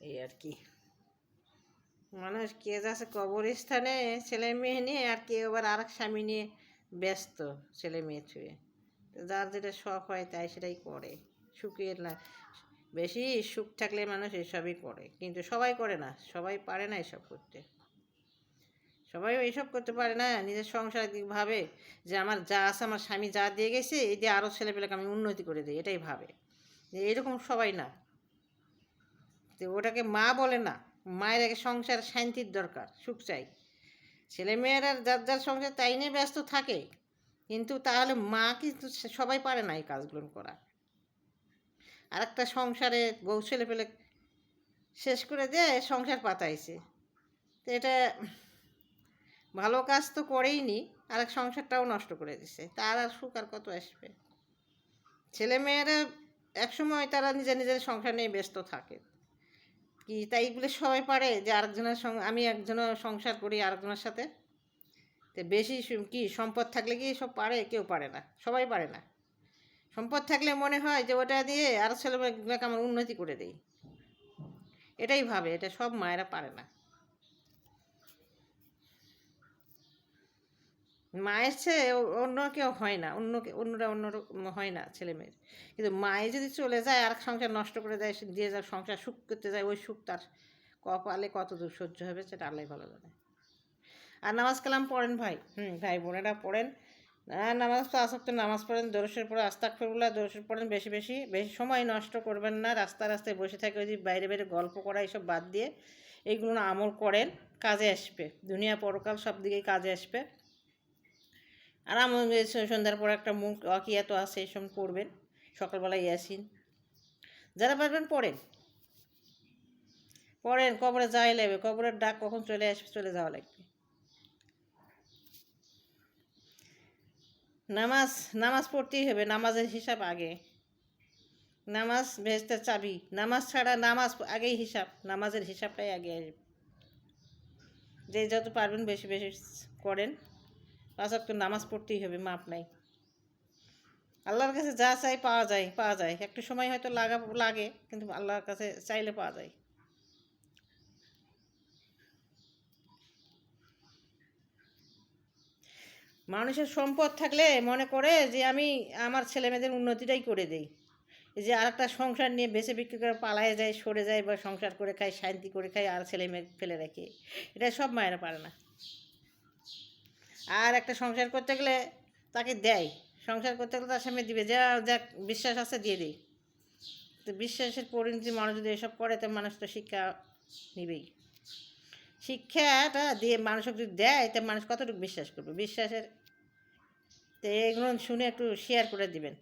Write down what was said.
এই আর কি, মানুষ কে যাচ্ছে কবরস্থানে ছেলে মেয়ে নিয়ে, আর কেউ আবার আর এক স্বামী নিয়ে ব্যস্ত ছেলে মেয়ে ছুঁয়ে। যার যেটা শখ হয় তাই সেটাই করে। সুখের না, বেশি সুখ থাকলে মানুষ এসবই করে, কিন্তু সবাই করে না, সবাই পারে না এসব করতে। সবাই এইসব করতে পারে না। নিজের সংসার ভাবে যে আমার যা আছে, আমার স্বামী যা দিয়ে গেছে, এই দিয়ে আরও ছেলেপেলেকে আমি উন্নতি করে দিই, এটাই ভাবে। এরকম সবাই না। তো ওটাকে মা বলে না। মায়ের আগে সংসার শান্তির দরকার, সুখ চাই। ছেলেমেয়েরা যার যার সংসার তাই নিয়ে ব্যস্ত থাকে, কিন্তু তাহলে মা কিন্তু সবাই পারে না এই কাজগুলো করা। আর একটা সংসারে বউ ছেলে পেলে শেষ করে দিয়ে সংসার পাতাইছে, তো এটা ভালো কাজ তো করেই নি, আর এক সংসারটাও নষ্ট করে দিছে। তার আর সুখ আর কত আসবে? ছেলেমেয়েরা একসময় তারা নিজের নিজের সংসার নিয়ে ব্যস্ত থাকে, কি তাই বলে সবাই পারে যে আরেকজনের সঙ্গে, আমি একজনের সংসার করি আরেকজনের সাথে? তো বেশি কি সম্পদ থাকলে কি সব পারে? কেউ পারে না, সবাই পারে না। সম্পদ থাকলে মনে হয় যে ওটা দিয়ে আরও ছেলেমেয়েকে আমার উন্নতি করে দেই, এটাই ভাবে। এটা সব মায়েরা পারে না। মায়ের চেয়ে অন্য কেউ হয় না, অন্যরা হয় না ছেলেমেয়ের। কিন্তু মায়ে যদি চলে যায় আর সংসার নষ্ট করে দেয়, দিয়ে যায় সংসার সুখ করতে যায়, ওই সুখ তার কপালে কত দূর সহ্য হবে সেটা আল্লাহ ভালো জানে। আর নামাজ কালাম পড়েন ভাই, ভাই বোনেরা পড়েন। নামাজ তো আসক্ত, নামাজ পড়েন, দরুদের পড়ে আস্তাগফিরুল্লাহ, দরুদ পড়েন বেশি বেশি। বেশি সময় নষ্ট করবেন না, রাস্তায় বসে থাকে ওই যে বাইরে বাইরে গল্প করা, এইসব বাদ দিয়ে এইগুলো আমল করেন, কাজে আসবে। দুনিয়া পরকাল সব দিকেই কাজে আসবে। আর আমাদের সন্ধ্যার পর একটা মুখ ওয়াকিয়াত আছে, এইসব পড়বেন। সকালবেলা ইয়াসিন যারা পারবেন পড়েন, পড়েন। কবরে যাই লাগবে, কবরের ডাক কখন চলে আসবে, চলে যাওয়া লাগবে। নামাজ পড়তেই হবে, নামাজের হিসাব আগে। নামাজ বেহেশতের চাবি, নামাজ ছাড়া, নামাজ আগেই হিসাব, নামাজের হিসাবটাই আগে আসবে। যে যত পারবেন বেশি বেশি করেন। 5 ওয়াক্ত নামাজ পড়তেই হবে, মাপ নাই। আল্লাহর কাছে যা চাই পাওয়া যায়, পাওয়া যায়। একটু সময় হয়তো লাগে, কিন্তু আল্লাহর কাছে চাইলে পাওয়া যায়। মানুষের সম্পদ থাকলে মনে করে যে আমি আমার ছেলেমেয়েদের উন্নতিটাই করে দেই। এই যে আর একটা সংসার নিয়ে বেঁচে বিক্রি করে পালায় যায়, সরে যায়, বা সংসার করে খায়, শান্তি করে খায়, আর ছেলে মেয়ে ফেলে রাখে, এটা সব মায়েরা পারে না। আর একটা সংসার করতে গেলে তাকে দেয়, সংসার করতে গেলে তার সামনে দিবে, যা যা বিশ্বাস আছে দিয়ে দিই। তো বিশ্বাসের পরিণতি মানুষ যদি এসব করে, তো মানুষ তো শিক্ষা নিবেই। শিক্ষাটা দিয়ে মানুষকে যদি দেয়, তো মানুষ কতটুকু বিশ্বাস করবে? বিশ্বাসের, তো এগুলো শুনে একটু শেয়ার করে দিবেন।